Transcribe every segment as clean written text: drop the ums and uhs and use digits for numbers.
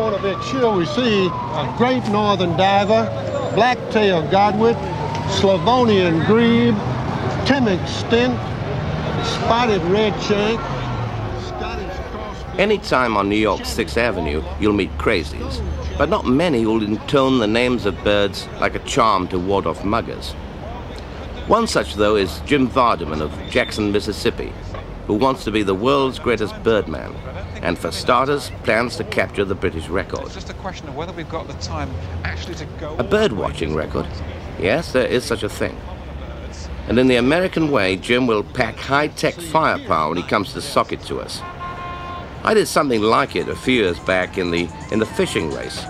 corner of its shield, we see a great northern diver, black-tailed godwit, Slavonian grebe, Timid stint, spotted red shank, Scottish cross... Anytime on New York's 6th Avenue, you'll meet crazies, but not many who'll intone the names of birds like a charm to ward off muggers. One such, though, is Jim Vardaman of Jackson, Mississippi, who wants to be the world's greatest birdman, and for starters, plans to capture the British record. It's just a question of whether we've got the time actually to go... A bird-watching record? Yes, there is such a thing. And in the American way, Jim will pack high-tech firepower when he comes to sock it to us. I did something like it a few years back in the fishing race,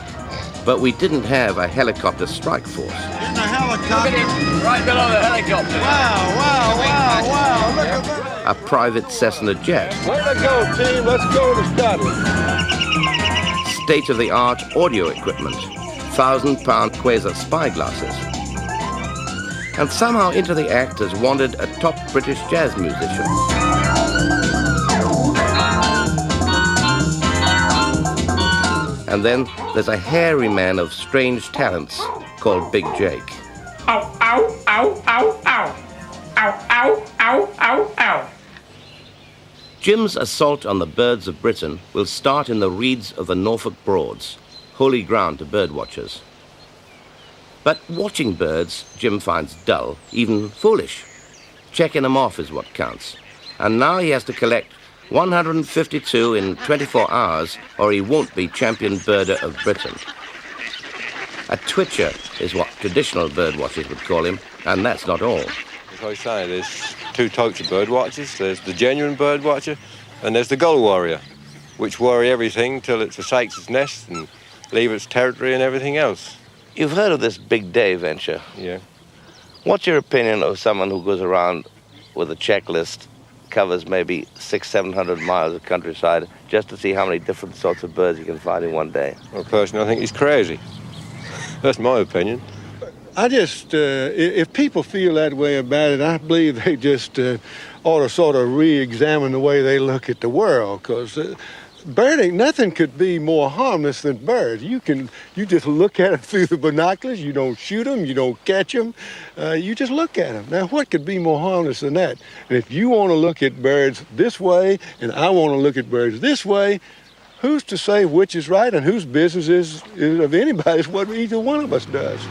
but we didn't have a helicopter strike force. In the helicopter. Look at him, right below the helicopter. Wow, look at that. A private Cessna jet. Way to go, team. Let's go to Scotland. State-of-the-art audio equipment, 1,000-pound quasar spyglasses. And somehow into the act has wandered a top British jazz musician. And then there's a hairy man of strange talents called Big Jake. Ow, ow, ow, ow, ow. Ow, ow, ow, ow, ow. Jim's assault on the birds of Britain will start in the reeds of the Norfolk Broads, holy ground to birdwatchers. But watching birds, Jim finds dull, even foolish. Checking them off is what counts. And now he has to collect 152 in 24 hours, or he won't be champion birder of Britain. A twitcher is what traditional birdwatchers would call him, and that's not all. As I say, there's two types of birdwatchers. There's the genuine birdwatcher, and there's the gull warrior, which worry everything till it forsakes its nest and leave its territory and everything else. You've heard of this big day venture. Yeah. What's your opinion of someone who goes around with a checklist, covers maybe 600-700 miles of countryside, just to see how many different sorts of birds you can find in one day? Well, personally, I think he's crazy. That's my opinion. I just, if people feel that way about it, I believe they just ought to sort of re-examine the way they look at the world, because birding, nothing could be more harmless than birds. You just look at them through the binoculars. You don't shoot them. You don't catch them. You just look at them. Now, what could be more harmless than that? And if you want to look at birds this way, and I want to look at birds this way, who's to say which is right and whose business is of anybody's what either one of us does?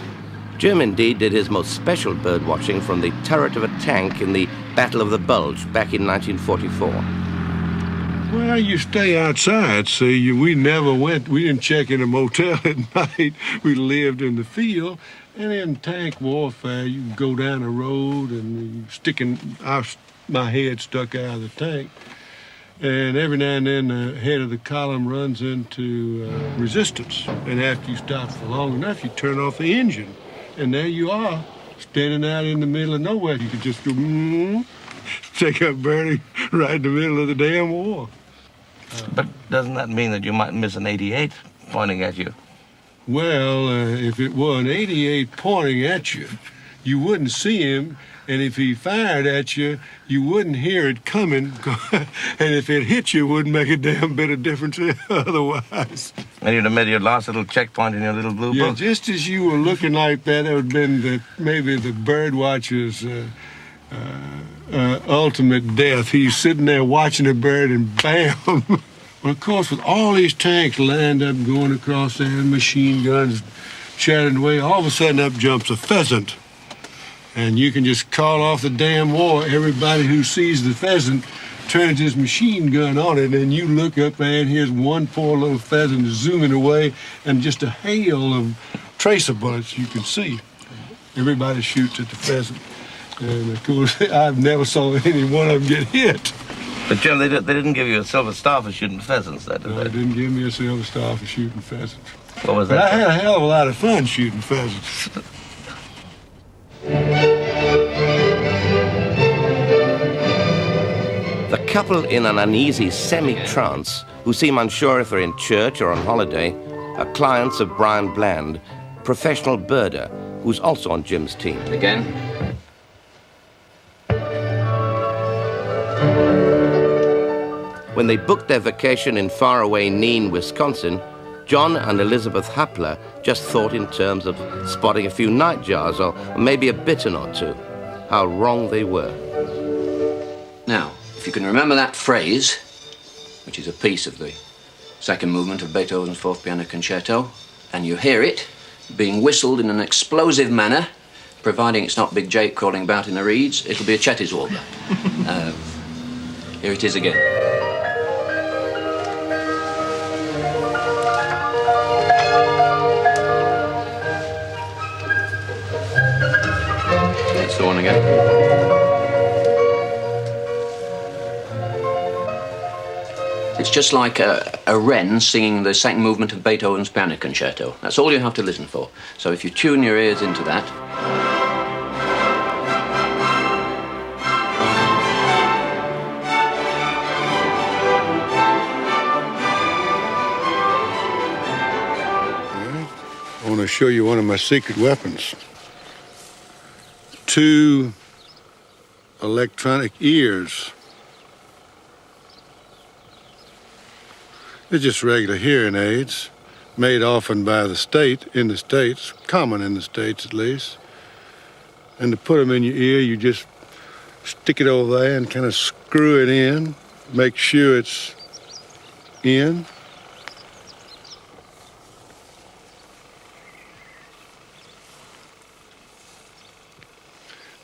Jim indeed did his most special bird watching from the turret of a tank in the Battle of the Bulge back in 1944. Well, you stay outside, see. We didn't check in a motel at night. We lived in the field. And in tank warfare, you can go down the road and my head stuck out of the tank. And every now and then the head of the column runs into resistance. And after you stop for long enough, you turn off the engine. And there you are, standing out in the middle of nowhere. You could just go, take up birding right in the middle of the damn war. But doesn't that mean that you might miss an 88 pointing at you? Well, if it were an 88 pointing at you, you wouldn't see him. And if he fired at you, you wouldn't hear it coming. And if it hit you, it wouldn't make a damn bit of difference otherwise. And you'd have made your last little checkpoint in your little blue book. Yeah, just as you were looking like that, it would have been maybe the birdwatcher's ultimate death. He's sitting there watching a bird and bam! Well, of course, with all these tanks lined up going across there and machine guns chattering away, all of a sudden up jumps a pheasant. And you can just call off the damn war. Everybody who sees the pheasant turns his machine gun on it, and you look up and here's one poor little pheasant zooming away, and just a hail of tracer bullets you can see. Everybody shoots at the pheasant. And of course, I've never saw any one of them get hit. But Jim, they didn't give you a silver star for shooting pheasants, did they? No, they didn't give me a silver star for shooting pheasants. What was but that? I had a hell of a lot of fun shooting pheasants. The couple in an uneasy semi-trance, who seem unsure if they're in church or on holiday, are clients of Bryan Bland, professional birder, who's also on Jim's team. Again? When they booked their vacation in faraway Neen, Wisconsin, John and Elizabeth Hapler just thought in terms of spotting a few nightjars or maybe a bittern or two. How wrong they were. Now, if you can remember that phrase, which is a piece of the second movement of Beethoven's Fourth Piano Concerto, and you hear it being whistled in an explosive manner, providing it's not Big Jake crawling about in the reeds, it'll be a Chetty's warbler. Here it is again. That's the one again. It's just like a wren singing the second movement of Beethoven's Piano Concerto. That's all you have to listen for. So if you tune your ears into that... I want to show you one of my secret weapons. 2 electronic ears. They're just regular hearing aids, made often by the state, in the States, common in the States at least. And to put them in your ear, you just stick it over there and kind of screw it in, make sure it's in.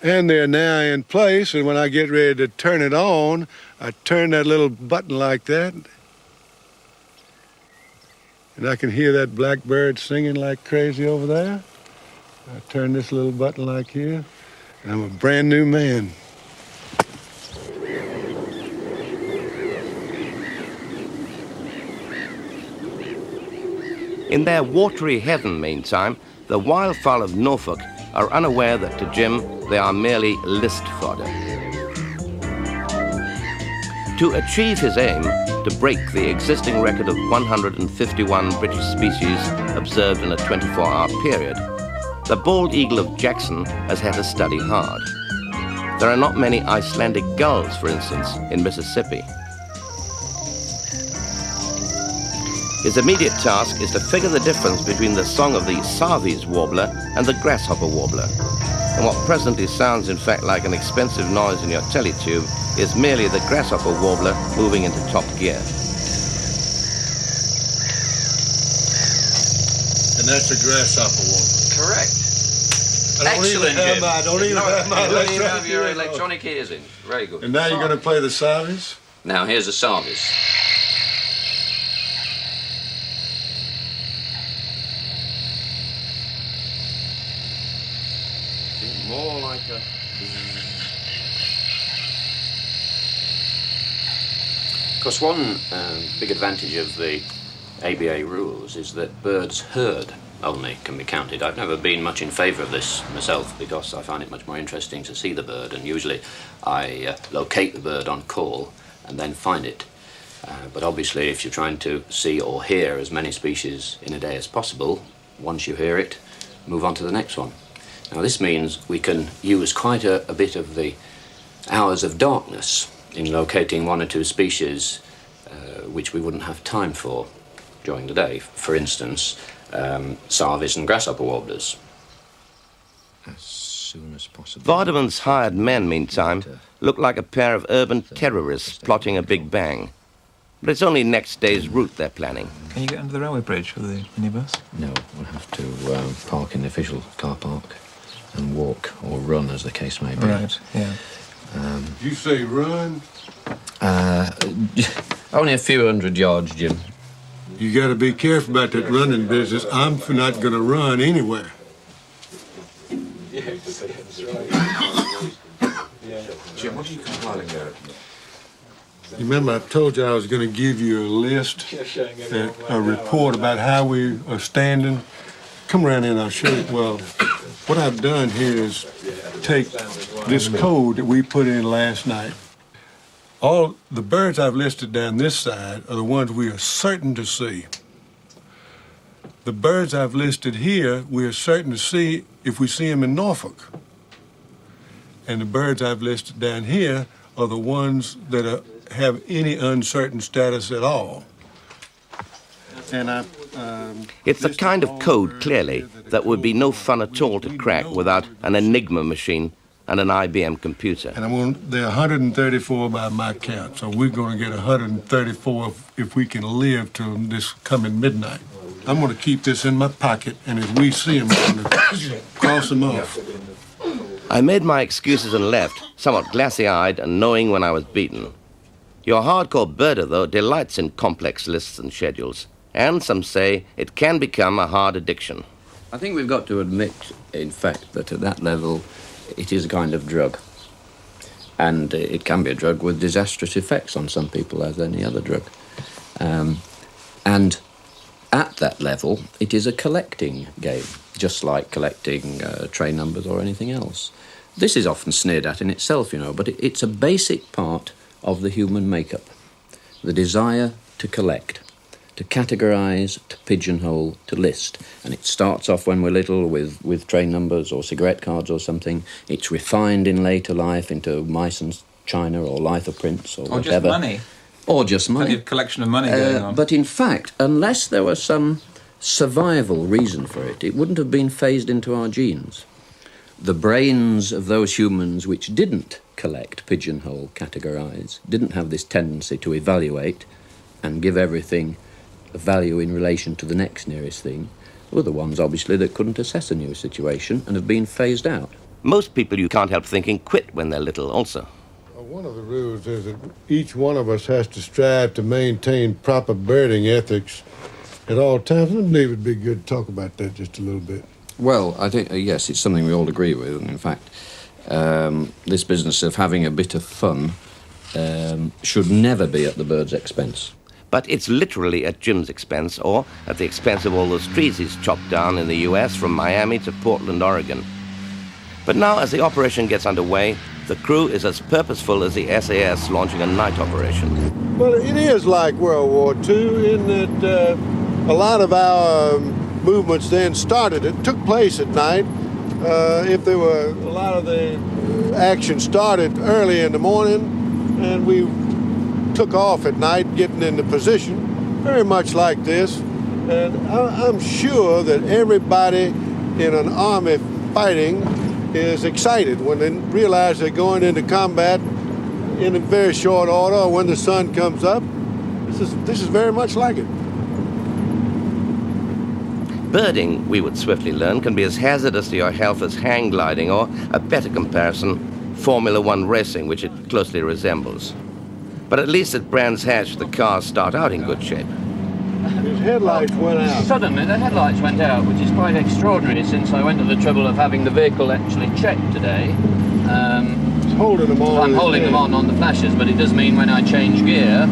And they're now in place, and when I get ready to turn it on, I turn that little button like that, and I can hear that blackbird singing like crazy over there. I turn this little button like here, and I'm a brand new man. In their watery heaven, meantime, the wildfowl of Norfolk are unaware that to Jim they are merely list fodder. To achieve his aim, to break the existing record of 151 British species observed in a 24-hour period, the bald eagle of Jackson has had to study hard. There are not many Icelandic gulls, for instance, in Mississippi. His immediate task is to figure the difference between the song of the Savi's warbler and the grasshopper warbler. And what presently sounds in fact like an expensive noise in your teletube is merely the grasshopper warbler moving into top gear. And that's the grasshopper warbler. Correct. Excellent, Jim. I don't even have your electronic ears in. Very good. And now you're going to play the Savis? Now here's the Savis. More like a... Of course, one big advantage of the ABA rules is that birds heard only can be counted. I've never been much in favour of this myself because I find it much more interesting to see the bird, and usually I locate the bird on call and then find it. But obviously if you're trying to see or hear as many species in a day as possible, once you hear it, move on to the next one. Now this means we can use quite a bit of the hours of darkness in locating 1 or 2 species which we wouldn't have time for during the day. For instance, Savis and grasshopper warblers. As soon as possible. Vardaman's hired men, meantime, look like a pair of urban terrorists plotting a big bang. But it's only next day's route they're planning. Can you get under the railway bridge with the minibus? No, we'll have to park in the official car park and walk or run, as the case may be. Right, yeah. You say run? Only a few hundred yards, Jim. You got to be careful about that running business. I'm not going to run anywhere. Jim, what are you compiling there? You remember I told you I was going to give you a list, a report about how we are standing? Come around here and I'll show you. Well, what I've done here is take this code that we put in last night. All the birds I've listed down this side are the ones we are certain to see. The birds I've listed here, we are certain to see if we see them in Norfolk. And the birds I've listed down here are the ones that have any uncertain status at all. It's the kind of code, clearly, that would be no fun at all to crack without an Enigma machine and an IBM computer. And there are 134 by my count, so we're going to get 134 if we can live till this coming midnight. I'm going to keep this in my pocket, and if we see them, I'm going to cross them off. I made my excuses and left, somewhat glassy-eyed and knowing when I was beaten. Your hardcore birder, though, delights in complex lists and schedules, and some say it can become a hard addiction. I think we've got to admit, in fact, that at that level, it is a kind of drug. And it can be a drug with disastrous effects on some people, as any other drug. And at that level, it is a collecting game, just like collecting train numbers or anything else. This is often sneered at in itself, you know, but it's a basic part of the human makeup. The desire to collect, to categorise, to pigeonhole, to list. And it starts off when we're little with train numbers or cigarette cards or something. It's refined in later life into mice and china or lithoprints or whatever. Or just money. Or just money. Plenty of collection of money going on. But in fact, unless there was some survival reason for it, it wouldn't have been phased into our genes. The brains of those humans which didn't collect, pigeonhole, categorise, didn't have this tendency to evaluate and give everything a value in relation to the next nearest thing, were the ones, obviously, that couldn't assess a new situation and have been phased out. Most people, you can't help thinking, quit when they're little also. One of the rules is that each one of us has to strive to maintain proper birding ethics at all times. I believe it'd be good to talk about that just a little bit. Well, I think, yes, it's something we all agree with. And in fact, this business of having a bit of fun should never be at the bird's expense. But it's literally at Jim's expense, or at the expense of all those trees he's chopped down in the US from Miami to Portland, Oregon. But now, as the operation gets underway, the crew is as purposeful as the SAS launching a night operation. Well, it is like World War II in that a lot of our movements then it took place at night. If there were a lot of the action started early in the morning, and we took off at night, getting into position, very much like this. And I'm sure that everybody in an army fighting is excited when they realize they're going into combat in a very short order or when the sun comes up. This is very much like it. Birding, we would swiftly learn, can be as hazardous to your health as hang gliding, or, a better comparison, Formula One racing, which it closely resembles. But at least at Brands Hatch, the cars start out in good shape. His headlights went out. Suddenly the headlights went out, which is quite extraordinary since I went to the trouble of having the vehicle actually checked today. He's holding them on. I'm holding them on the flashes, but it does mean when I change gear,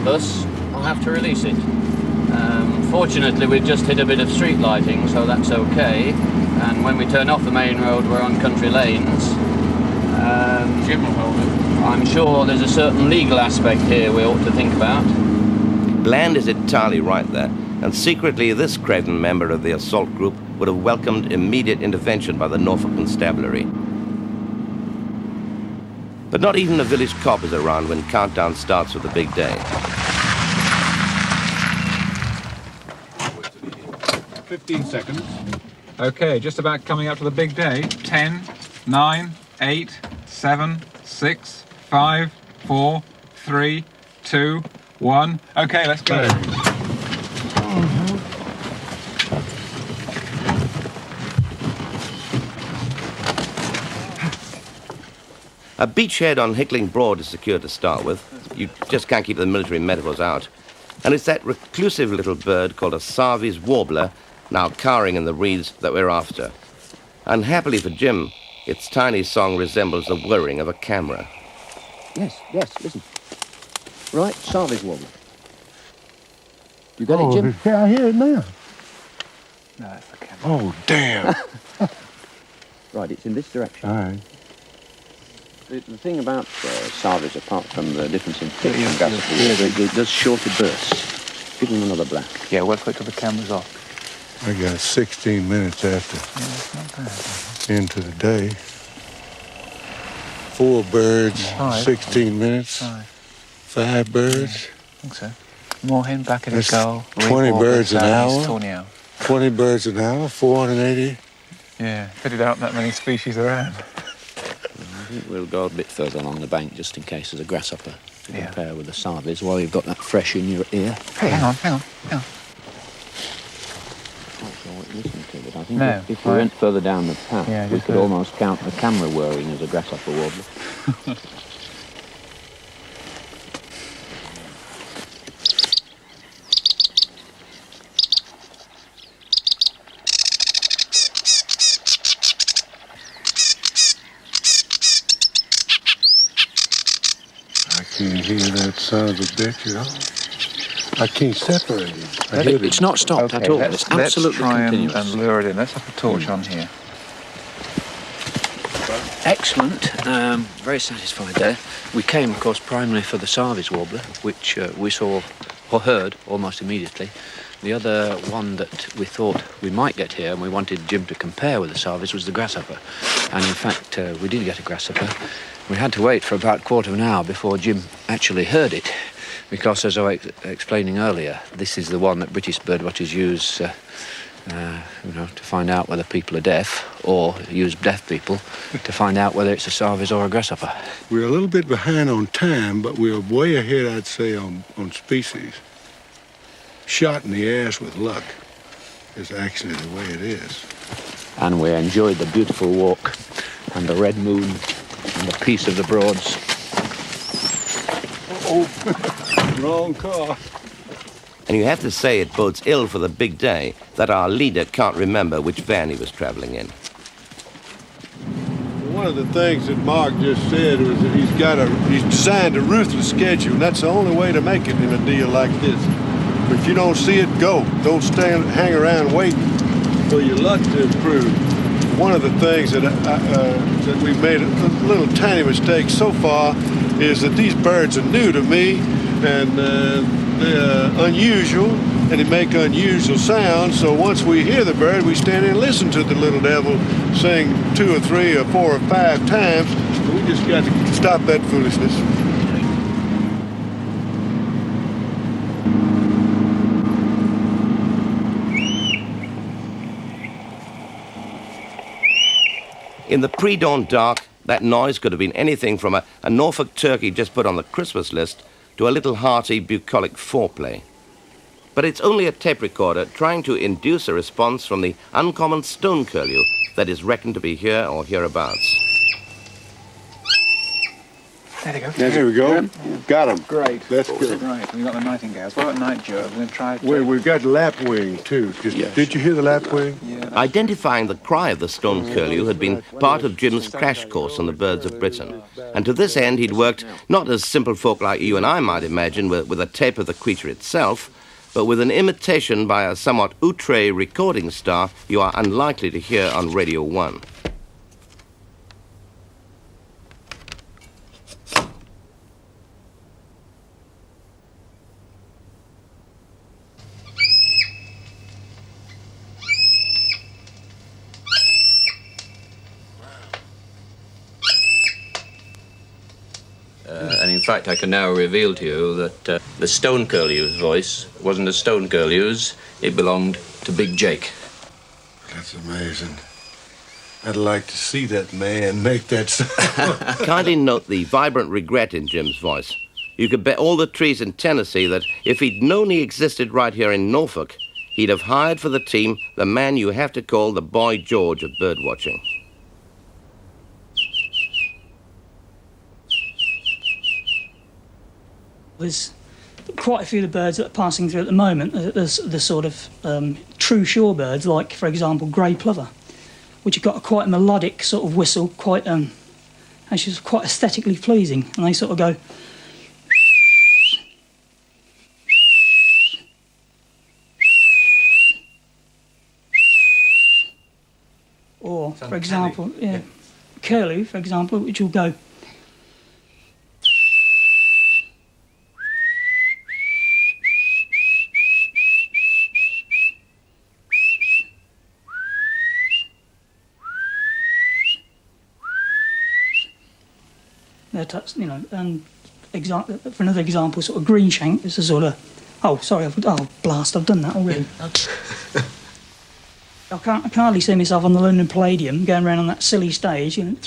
thus I'll have to release it. Fortunately, we've just hit a bit of street lighting, so that's okay. And when we turn off the main road, we're on country lanes. Jim will hold it. I'm sure there's a certain legal aspect here we ought to think about. Bland is entirely right there, and secretly this craven member of the assault group would have welcomed immediate intervention by the Norfolk Constabulary. But not even a village cop is around when countdown starts for the big day. 15 seconds. Okay, just about coming up to the big day. 10, 9, 8, 7, 6, 5, 4, 3, 2, 1. Okay, let's go. A beachhead on Hickling Broad is secure to start with. You just can't keep the military metaphors out. And it's that reclusive little bird called a Sarvy's warbler, now cowering in the reeds, that we're after. Unhappily for Jim, its tiny song resembles the whirring of a camera. Yes, listen. Right, Sarvy's warbler. You got it, Jim? Yeah, I hear it now. No, that's the camera. Oh, damn. Right, it's in this direction. All right. The thing about Sarvy's, apart from the difference in pitch and gravity, it does shorter bursts. Give them another black. Yeah, wait till the camera's off. I got 16 minutes after Yeah, that's not bad. into the day. 4 birds, 5. 16 minutes. 5. 5 birds. think so. Moorhen, black-headed That's gull, 20 birds an hour. tawny owl. 20 birds an hour, 480. Yeah, pity there aren't that many species around. I think we'll go a bit further along the bank just in case there's a grasshopper to compare with the sarvies while you've got that fresh in your ear. Hey, hang on. I'm not sure what you're listening to, but I think if we went further down the path, we could almost count the camera whirring as a grasshopper warbler. I can't hear that son of a bitch at all. I can't separate him. It's not stopped at all. It's absolutely continuous. Let's try and lure it in. Let's have a torch on here. Excellent. Very satisfied there. We came, of course, primarily for the Sarvies warbler, which we saw or heard almost immediately. The other one that we thought we might get here, and we wanted Jim to compare with the Sarvies, was the grasshopper. And in fact, we did get a grasshopper. We had to wait for about a quarter of an hour before Jim actually heard it, because, as I was explaining earlier, this is the one that British birdwatchers use, to find out whether people are deaf, or use deaf people to find out whether it's a sarvies or a grasshopper. We're a little bit behind on time, but we're way ahead, I'd say, on species. Shot in the ass with luck is actually the way it is. And we enjoyed the beautiful walk and the red moon and the peace of the Broads. Oh, wrong car. And you have to say it bodes ill for the big day that our leader can't remember which van he was travelling in. One of the things that Mark just said was that he's designed a ruthless schedule, and that's the only way to make it in a deal like this. If you don't see it, go. Don't hang around waiting for your luck to improve. One of the things that we've made a little tiny mistake so far is that these birds are new to me, and they're unusual, and they make unusual sounds. So once we hear the bird, we stand and listen to the little devil sing 2 or 3 or 4 or 5 times. We just got to stop that foolishness. In the pre-dawn dark, that noise could have been anything from a Norfolk turkey just put on the Christmas list to a little hearty bucolic foreplay. But it's only a tape recorder trying to induce a response from the uncommon stone curlew that is reckoned to be here or hereabouts. There they go. There we go. Got him. Great. That's good. Right, we've got the nightingales. What about night joe? We're going to try... We've got lapwing, too. Did you hear the lapwing? Yeah. Identifying the cry of the stone curlew had been part of Jim's crash course on the birds of Britain. And to this end, he'd worked not as simple folk like you and I might imagine with a tape of the creature itself, but with an imitation by a somewhat outre recording star you are unlikely to hear on Radio 1. And in fact, I can now reveal to you that the stone curlew's voice wasn't a stone curlew's, it belonged to Big Jake. That's amazing. I'd like to see that man make that sound. Kindly note the vibrant regret in Jim's voice. You could bet all the trees in Tennessee that if he'd known he existed right here in Norfolk, he'd have hired for the team the man you have to call the Boy George of birdwatching. There's quite a few of the birds that are passing through at the moment. There's the sort of true shorebirds, like, for example, grey plover, which have got quite a melodic sort of whistle, quite actually quite aesthetically pleasing, and they sort of go. Or, for example, curlew, for example, which will go. They're and for another example, sort of greenshank is a sort of... Oh, sorry, I've done that already. I can hardly see myself on the London Palladium going around on that silly stage, I mean,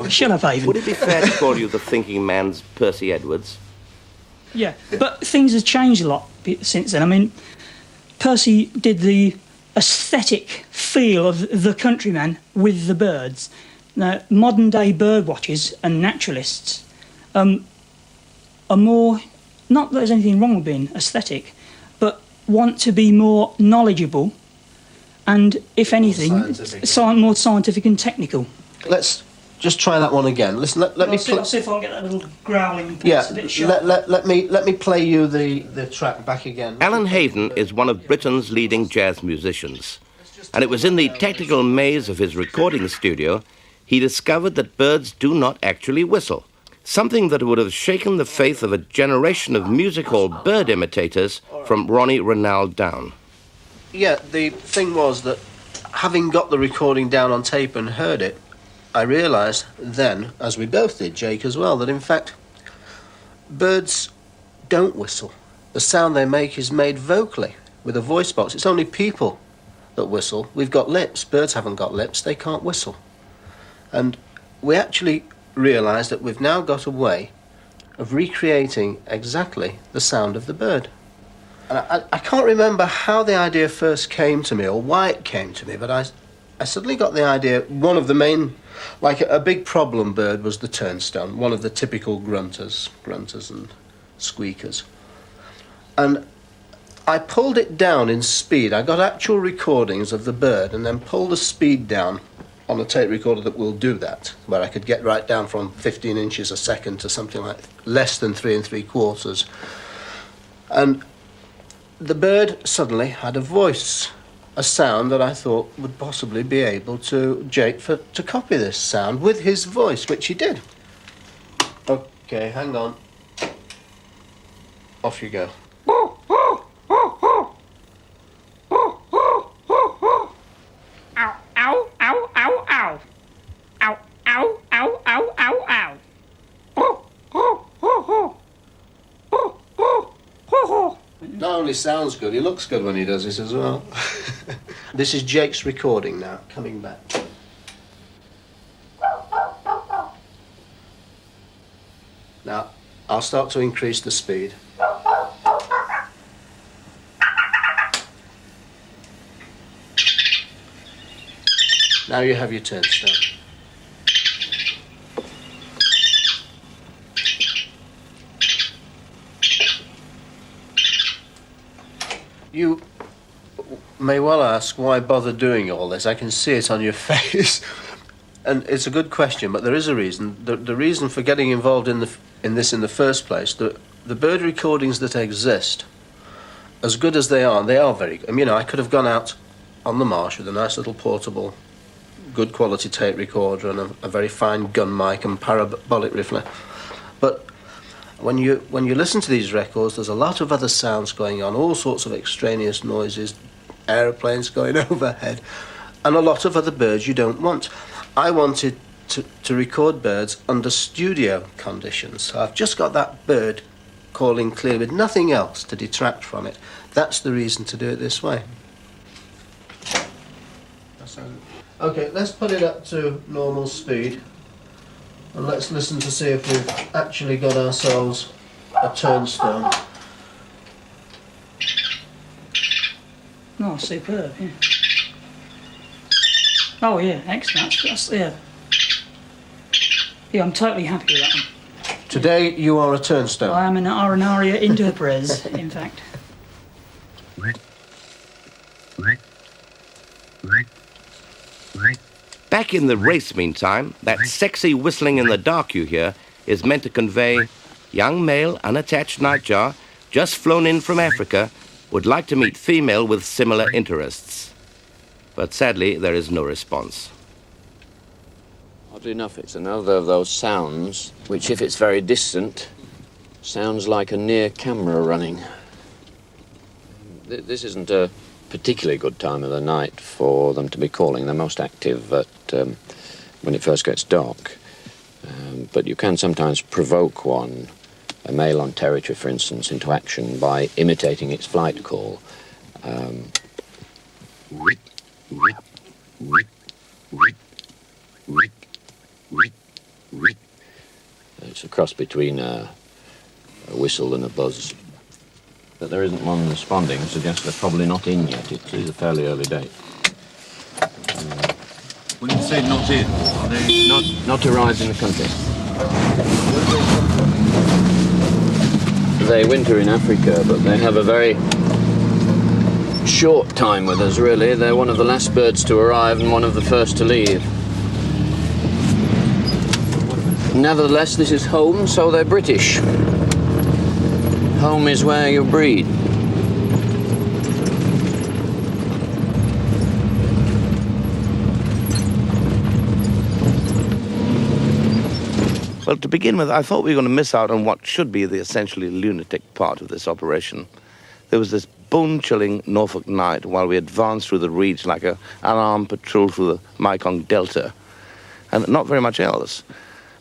shut up, Avon. Would it be fair to call you the thinking man's Percy Edwards? Yeah, but things have changed a lot since then. I mean, Percy did the aesthetic feel of the countryman with the birds. Now, modern-day bird watchers and naturalists are more... Not that there's anything wrong with being aesthetic, but want to be more knowledgeable and, if anything, more scientific and technical. Let's just try that one again. Listen, let me... I'll see if I can get that little growling piece Yeah, a bit sharp. let me play you the track back again. Alan Hayden is one of Britain's leading jazz musicians, and it was in the technical maze of his recording studio he discovered that birds do not actually whistle, something that would have shaken the faith of a generation of music hall bird imitators from Ronnie Renald down. Yeah, the thing was that, having got the recording down on tape and heard it, I realised then, as we both did, Jake as well, that in fact, birds don't whistle. The sound they make is made vocally, with a voice box. It's only people that whistle. We've got lips. Birds haven't got lips. They can't whistle. And we actually realised that we've now got a way of recreating exactly the sound of the bird. And I can't remember how the idea first came to me or why it came to me, but I suddenly got the idea, one of the main, like a big problem bird was the turnstone, one of the typical grunters and squeakers. And I pulled it down in speed. I got actual recordings of the bird and then pulled the speed down on a tape recorder that will do that, where I could get right down from 15 inches a second to something like less than 3 3/4. And the bird suddenly had a voice, a sound that I thought would possibly be able to to copy this sound with his voice, which he did. Okay, hang on. Off you go. Not only sounds good, he looks good when he does this as well. This is Jake's recording now, coming back. Now, I'll start to increase the speed. Now you have your turnstone. You may well ask, why bother doing all this? I can see it on your face. And it's a good question, but there is a reason. The reason for getting involved in this in the first place, the bird recordings that exist, as good as they are very good. I mean, I could have gone out on the marsh with a nice little portable, good quality tape recorder and a very fine gun mic and parabolic riffler. But when you listen to these records, there's a lot of other sounds going on, all sorts of extraneous noises, aeroplanes going overhead, and a lot of other birds you don't want. I wanted to record birds under studio conditions. So I've just got that bird calling clearly with nothing else to detract from it. That's the reason to do it this way. Okay, let's put it up to normal speed. And let's listen to see if we've actually got ourselves a turnstone. Oh, superb, yeah. Oh, yeah, excellent. Yeah, I'm totally happy with that one. Today, you are a turnstone. I am an aria interpres, in fact. Back in the race, meantime, that sexy whistling in the dark you hear is meant to convey young male unattached nightjar, just flown in from Africa, would like to meet female with similar interests. But sadly, there is no response. Oddly enough, it's another of those sounds which, if it's very distant, sounds like a near camera running. This isn't a particularly good time of the night for them to be calling. They're most active at when it first gets dark. But you can sometimes provoke one, a male on territory, for instance, into action by imitating its flight call. It's a cross between a whistle and a buzz. That there isn't one responding suggests they're probably not in yet. It's a fairly early date. When you say not in, are they Not arrived in the country. They winter in Africa, but they have a very short time with us, really. They're one of the last birds to arrive and one of the first to leave. Nevertheless, this is home, so they're British. Home is where you breed. Well, to begin with, I thought we were going to miss out on what should be the essentially lunatic part of this operation. There was this bone-chilling Norfolk night while we advanced through the reeds like an unarmed patrol through the Mekong Delta, and not very much else.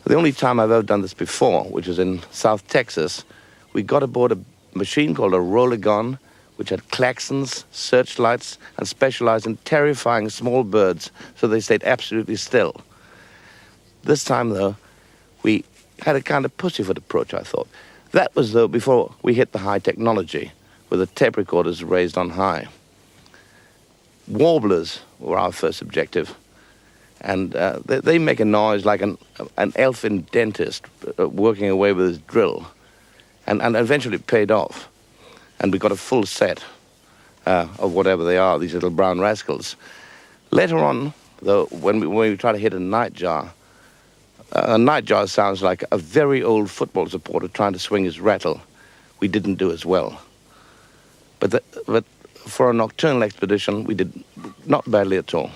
The only time I've ever done this before, which was in South Texas, we got aboard a machine called a roller gun, which had klaxons, searchlights, and specialized in terrifying small birds so they stayed absolutely still. This time, though, we had a kind of pussyfoot approach, I thought. That was, though, before we hit the high technology, with the tape recorders raised on high. Warblers were our first objective, and they make a noise like an elfin dentist working away with his drill, and eventually it paid off, and we got a full set of whatever they are, these little brown rascals. Later on, though, when we try to hit a nightjar sounds like a very old football supporter trying to swing his rattle. We didn't do as well. But for a nocturnal expedition, we did not badly at all.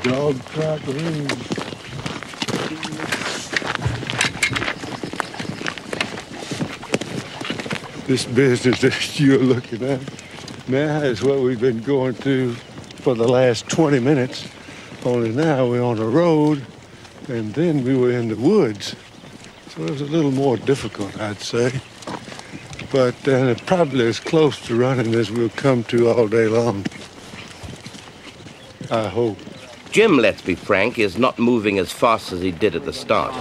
Dog trap. This business that you're looking at now is what we've been going through for the last 20 minutes. Only now we're on the road, and then we were in the woods. So it was a little more difficult, I'd say. But probably as close to running as we'll come to all day long. I hope. Jim, let's be frank, is not moving as fast as he did at the start.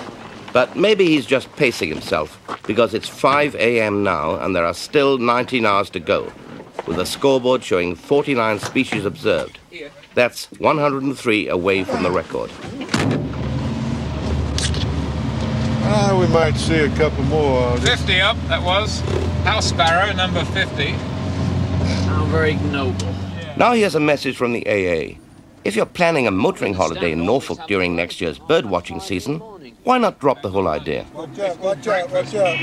But maybe he's just pacing himself, because it's 5 a.m. now and there are still 19 hours to go, with a scoreboard showing 49 species observed. That's 103 away from the record. We might see a couple more. 50 up, that was. House sparrow, number 50. How very noble. Now here's a message from the AA. If you're planning a motoring holiday in Norfolk during next year's bird-watching season, why not drop the whole idea? Watch out, watch out, watch out.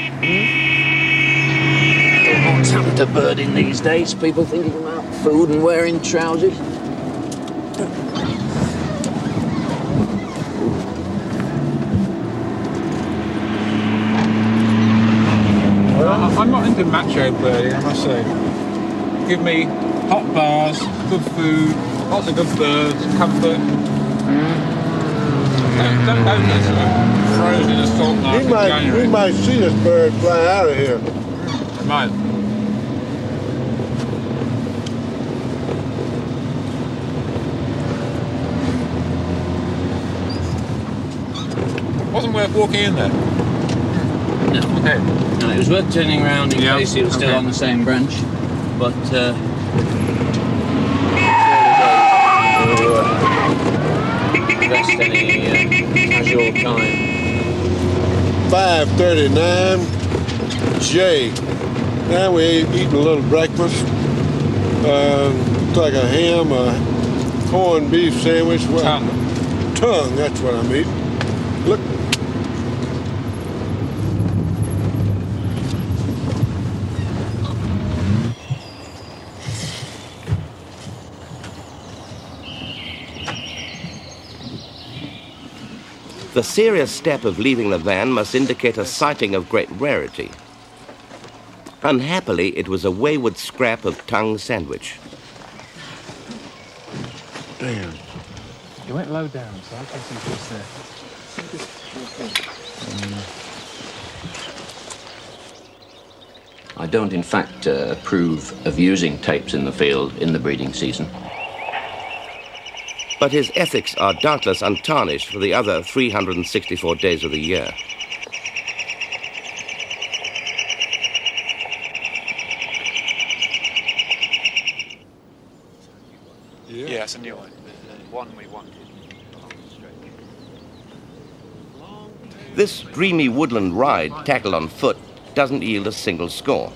What's happened to birding these days? People thinking about food and wearing trousers. I'm not into macho birding, I must say. Give me hot bars, good food, lots of good birds, comfort. Don't get frozen in a salt mark in January. We might see this bird fly out of here. We might. Wasn't worth walking in there. No. Okay. No, it was worth turning around in case he was still on the same branch, but rest any casual time. 5:39, J. Now we're eating a little breakfast. Looks like a ham, a corned beef sandwich. Tongue, that's what I'm eating. Look. The serious step of leaving the van must indicate a sighting of great rarity. Unhappily, it was a wayward scrap of tongue sandwich. Damn. He went low down, so I can think it's there. I don't, in fact, approve of using tapes in the field in the breeding season. But his ethics are doubtless untarnished for the other 364 days of the year. Yeah, it's a new one. The one we wanted. This dreamy woodland ride, tackled on foot, doesn't yield a single score,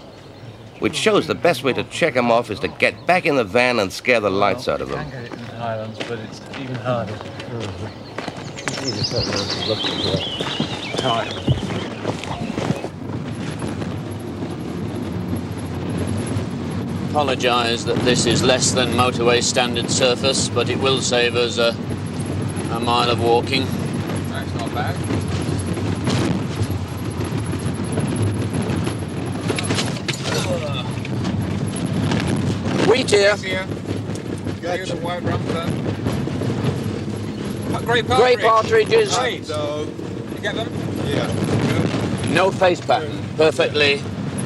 which shows the best way to check him off is to get back in the van and scare the lights out of him. You can get it in the Highlands, but it's even harder. Apologise that this is less than motorway standard surface, but it will save us a mile of walking. That's not bad. Wheat here. Here's a white rumper. Grey Grey partridges. Great. You get them? Yeah. No face pattern. Perfectly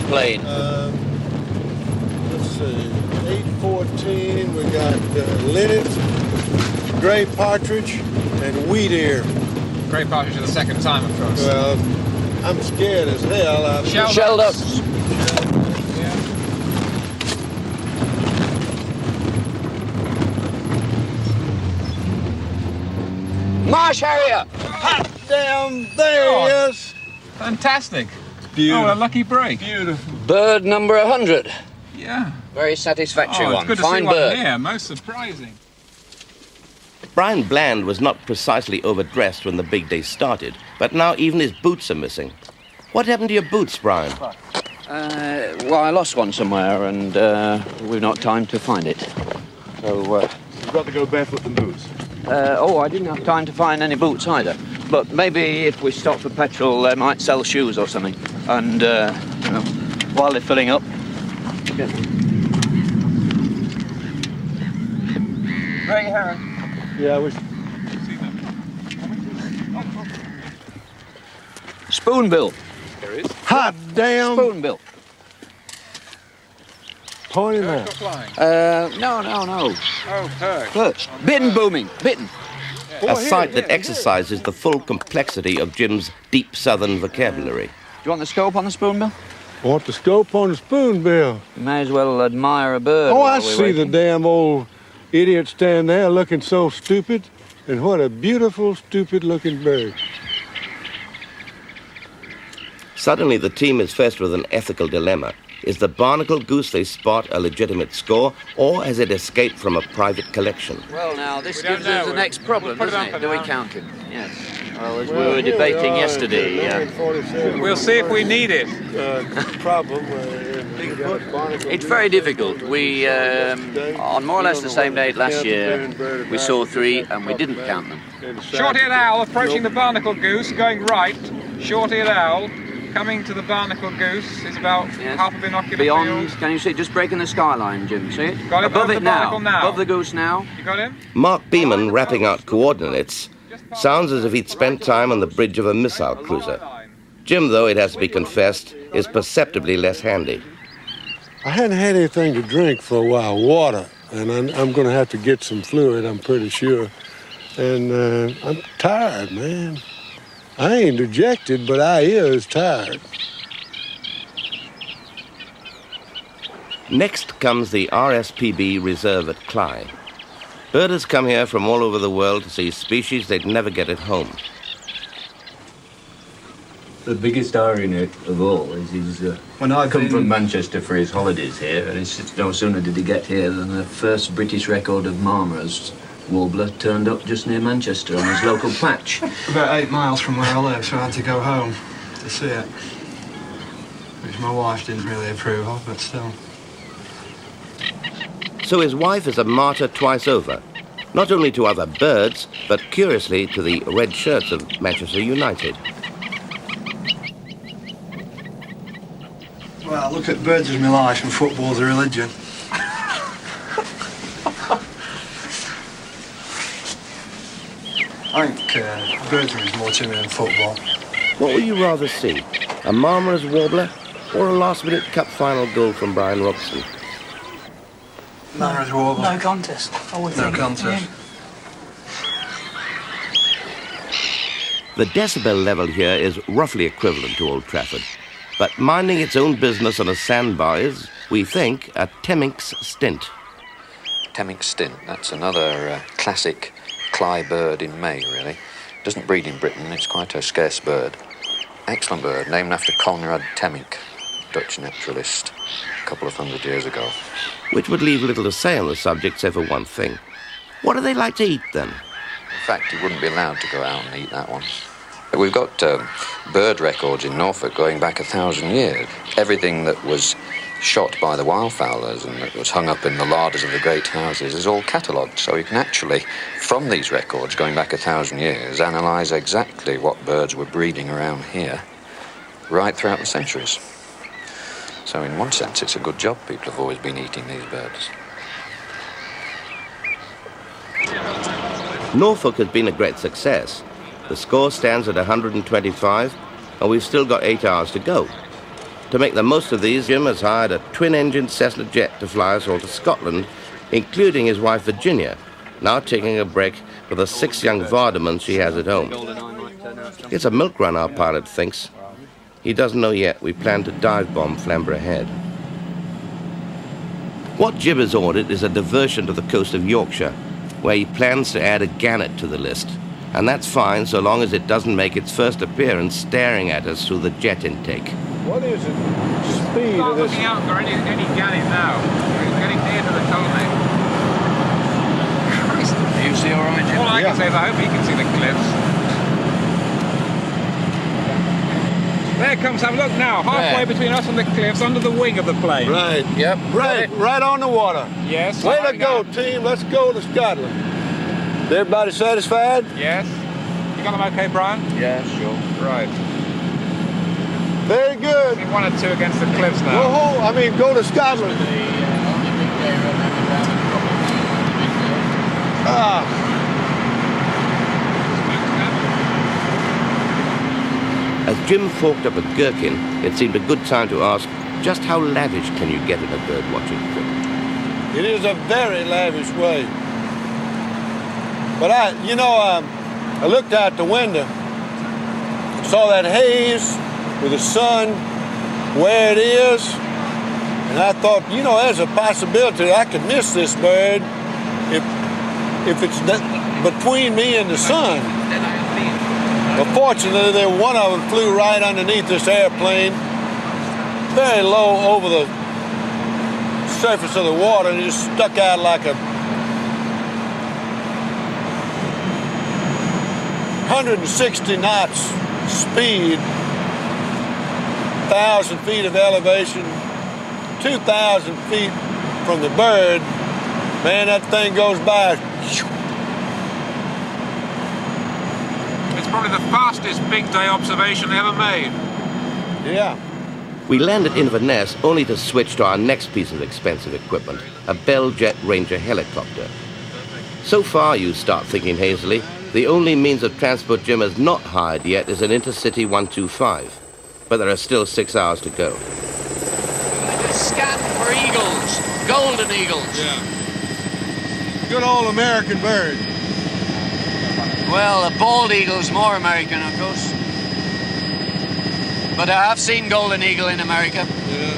plain. Let's see. 814. We got linnet, gray partridge, and wheat ear. Grey partridge for the second time, of course. Well, I'm scared as hell. Shell ducks. Marsh harrier. Hot damn, there he is. Fantastic. Beautiful. Oh, what a lucky break. Beautiful. Bird number 100. Yeah. Very satisfactory Oh, it's one. good to Fine see one bird. here. Most surprising. Bryan Bland was not precisely overdressed when the big day started, but now even his boots are missing. What happened to your boots, Bryan? Well, I lost one somewhere, and we've not time to find it. So, You've got to go barefoot in boots. I didn't have time to find any boots either. But maybe if we stop for petrol, they might sell shoes or something. And, while they're filling up. Okay. Grey heron. Yeah, I wish. Spoonbill. There is. Hot damn. Spoonbill. Point him Perch or out. flying? No. Oh, perch. Perch. Bitten booming. Bitten. A sight that exercises the full complexity of Jim's deep southern vocabulary. Do you want the scope on the spoonbill? Want the scope on the spoonbill. You may as well admire a bird. Oh, I while we're see the waiting. damn old idiot stand there looking so stupid. And what a beautiful, stupid-looking bird. Suddenly, the team is faced with an ethical dilemma. Is the barnacle goose they spot a legitimate score, or has it escaped from a private collection? Well, now, this We don't gives us know. the next problem, We'll put it doesn't on it? for Do we now. count him? Yes. Well, as we were debating yesterday, We'll see if we need it. Problem. it's very difficult. We, on more or less the same date last year, we saw 3 and we didn't count them. Short-eared owl approaching the barnacle goose, going right. Short-eared owl coming to the barnacle goose is about Yes. half a binocular Beyond, field. can you see it? Just breaking the skyline, Jim. See it? Got it Above over it the now. barnacle now. Above the goose now. You got him? Mark Beeman, rapping out coordinates, sounds as if he'd spent time on the bridge of a missile cruiser. Jim, though, it has to be confessed, is perceptibly less handy. I hadn't had anything to drink for a while, water, and I'm going to have to get some fluid, I'm pretty sure. And I'm tired, man. I ain't dejected, but I is tired. Next comes the RSPB reserve at Clive. Birders come here from all over the world to see species they'd never get at home. The biggest irony of all is he's come from Manchester for his holidays here, and it's no sooner did he get here than the first British record of Marmara's warbler turned up just near Manchester on his local patch. About 8 miles from where I live, so I had to go home to see it. Which my wife didn't really approve of, but still. So his wife is a martyr twice over, not only to other birds, but curiously to the red shirts of Manchester United. Well, I look at birds as my life and football's a religion. I think birding is more to me than football. What would you rather see? A Marmara's warbler or a last-minute cup final goal from Brian Robson? Marmara's warbler. No contest, I would think. No contest. Yeah. The decibel level here is roughly equivalent to Old Trafford, but minding its own business on a sandbar is, we think, a Temminck's stint. Temminck's stint, that's another classic Clive bird in May, really. Doesn't breed in Britain, it's quite a scarce bird. Excellent bird, named after Conrad Temminck, Dutch naturalist, a couple of 100 years ago. Which would leave little to say on the subject except for one thing. What do they like to eat, then? In fact, you wouldn't be allowed to go out and eat that one. We've got bird records in Norfolk going back 1,000 years. Everything that was shot by the wildfowlers and that was hung up in the larders of the great houses is all catalogued. So you can actually, from these records going back 1,000 years, analyse exactly what birds were breeding around here right throughout the centuries. So in one sense, it's a good job people have always been eating these birds. Norfolk has been a great success. The score stands at 125, and we've still got 8 hours to go. To make the most of these, Jim has hired a twin-engine Cessna jet to fly us all to Scotland, including his wife Virginia, now taking a break for the 6 young Vardamans she has at home. It's a milk run, our pilot thinks. He doesn't know yet we plan to dive bomb Flamborough Head. What Jim has ordered is a diversion to the coast of Yorkshire, where he plans to add a gannet to the list. And that's fine so long as it doesn't make its first appearance staring at us through the jet intake. What is it? Speed Start of this? looking out for any gannet now. We're getting near to the colony. Christ. Do you see all right, Jim? All I can say is I hope he can see the cliffs. There comes, have a look now, halfway between us and the cliffs, under the wing of the plane. Right. Yep. Right on the water. Yes. Way to go, team. Let's go to Scotland. Is everybody satisfied? Yes. You got them okay, Brian? Yeah, sure. Right. Very good. See 1 or 2 against the cliffs now. Go home. Go to Scotland. As Jim forked up a gherkin, it seemed a good time to ask, just how lavish can you get in a bird-watching trip? It is a very lavish way. But I looked out the window, saw that haze with the sun where it is, and I thought, there's a possibility I could miss this bird if it's between me and the sun. But fortunately, one of them flew right underneath this airplane, very low over the surface of the water, and it just stuck out like a 160 knots speed, 1,000 feet of elevation, 2,000 feet from the bird. Man, that thing goes by. It's probably the fastest big day observation ever made. Yeah. We land at Inverness only to switch to our next piece of expensive equipment, a Bell Jet Ranger helicopter. So far, you start thinking hazily, the only means of transport Jim has not hired yet is an Intercity 125. But there are still 6 hours to go. Just scan for eagles, golden eagles. Yeah. Good old American bird. Well, the bald eagle's more American, of course. But I have seen golden eagle in America. Yeah.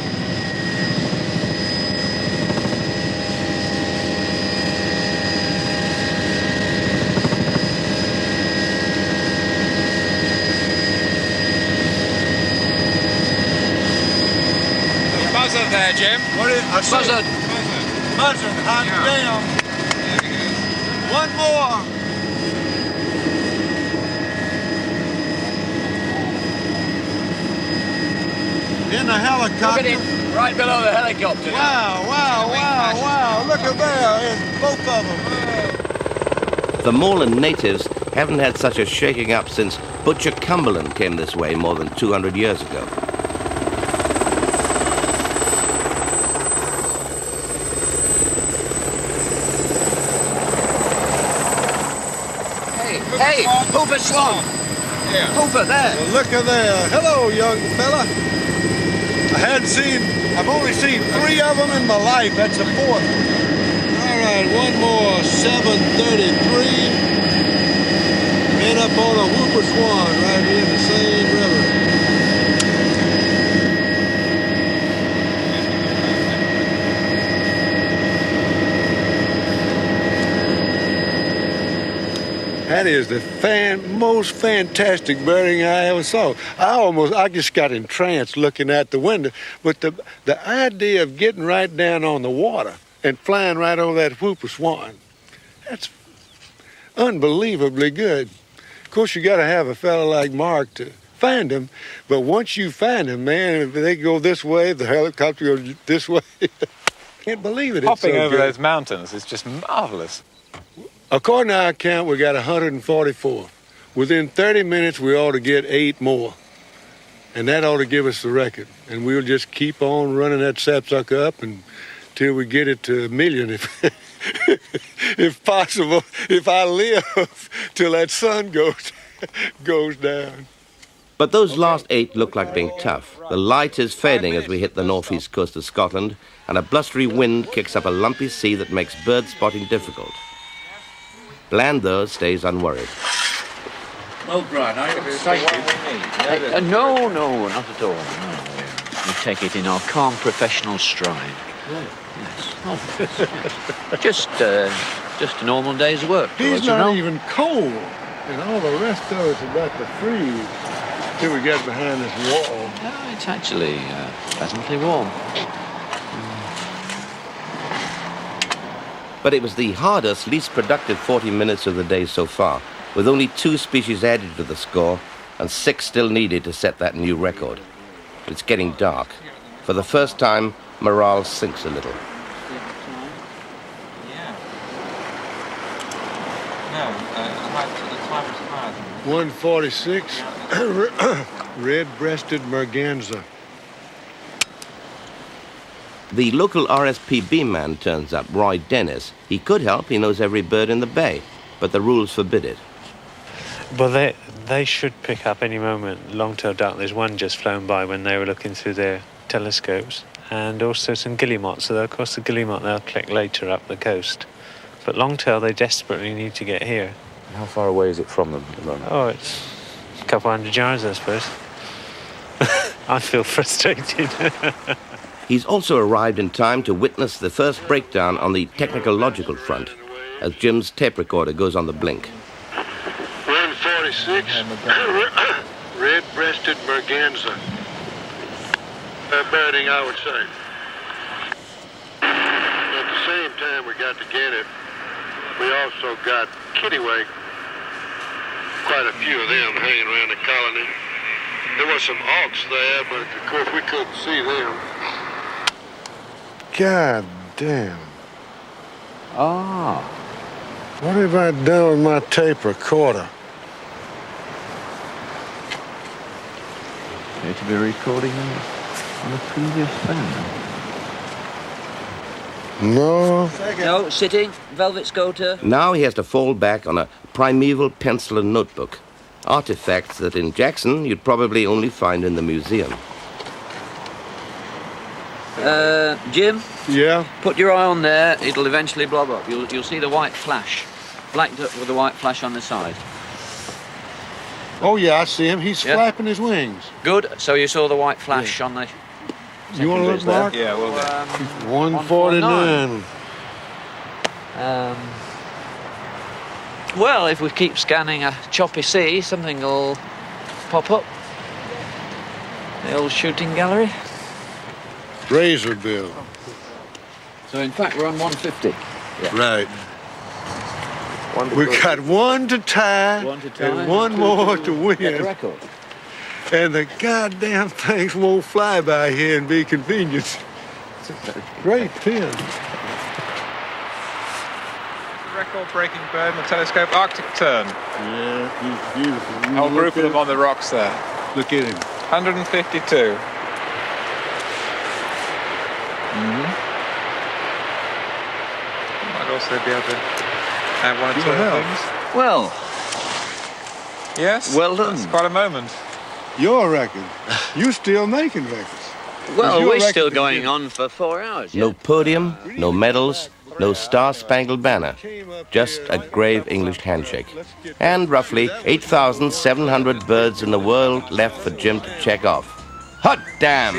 Buzzard there, Jim. What is Buzzard. Buzzard, hot damn. One more. In the helicopter. Look at it, right below the helicopter. Wow. Look at there. It's both of them. The moorland natives haven't had such a shaking up since Butcher Cumberland came this way more than 200 years ago. Hey, Hooper Swan. Yeah. Hooper, there. Well, look at there. Hello, young fella. I've only seen 3 of them in my life. That's the 4th. All right, one more, 7:33. Head up on a whooper swan right here in the same river. That is the most fantastic birding I ever saw. I just got entranced looking out the window. But the idea of getting right down on the water and flying right over that whooper swan, that's unbelievably good. Of course, you got to have a fella like Mark to find them. But once you find them, man, if they go this way, the helicopter goes this way. Can't believe it. Hopping it's so over good. those mountains is just marvelous. According to our count, we got 144. Within 30 minutes, we ought to get 8 more. And that ought to give us the record. And we'll just keep on running that sapsucker up until we get it to 1 million, if possible, if I live till that sun goes down. But those last 8 look like being tough. The light is fading as we hit the northeast coast of Scotland, and a blustery wind kicks up a lumpy sea that makes bird spotting difficult. Bland, though, stays unworried. Well, Bryan, are you excited? No, not at all. No. We take it in our calm professional stride. Right. Yes. Oh. just a normal day's work. He's not even cold, and all the rest of us about to freeze till we get behind this wall. No, it's actually pleasantly warm. But it was the hardest, least productive 40 minutes of the day so far, with only 2 species added to the score and 6 still needed to set that new record. It's getting dark. For the first time, morale sinks a little. Yeah. No, the time was hard. 146, red-breasted merganser. The local RSPB man turns up, Roy Dennis. He could help, he knows every bird in the bay, but the rules forbid it. Well, they should pick up any moment long-tailed duck. There's one just flown by when they were looking through their telescopes, and also some guillemots. So, of course, the guillemot they'll collect later up the coast. But long-tail, they desperately need to get here. How far away is it from them at the moment? Oh, it's a couple 100 yards, I suppose. I feel frustrated. He's also arrived in time to witness the first breakdown on the technical-logical front, as Jim's tape recorder goes on the blink. 146, red-breasted merganser. Birding, I would say. At the same time we got to get it, we also got kittiwake. Quite a few of them hanging around the colony. There were some auks there, but of course we couldn't see them. God damn. Ah. What have I done with my tape recorder? Appear to be recording on a previous phone. No. No, sitting, velvet scoter. Now he has to fall back on a primeval pencil and notebook, artifacts that in Jackson you'd probably only find in the museum. Jim? Yeah? Put your eye on there, it'll eventually blob up. You'll see the white flash. Blacked up with the white flash on the side. Oh, yeah, I see him. He's Yeah. flapping his wings. Good, so you saw the white flash on the... You want to look, Mark? Yeah, we'll do. 149. Well, if we keep scanning a choppy sea, something will pop up. The old shooting gallery. Razorbill. So, in fact, we're on 150. Yeah. Right. We got one to tie, and one more to win. Get the record. And the goddamn things won't fly by here and be convenient. Great pin. Record-breaking bird in the telescope, Arctic tern. Yeah, he's beautiful. Whole group of them on the rocks there. Look at him. 152. Might also be able to add one or two other things. Well, Yes? Well done. That's quite a moment. Your record. You still making records. Well, Your we're record still to going begin. on for 4 hours. No podium, no medals, no star-spangled banner. Just a grave English handshake. And roughly 8,700 birds in the world left for Jim to check off. Hot damn!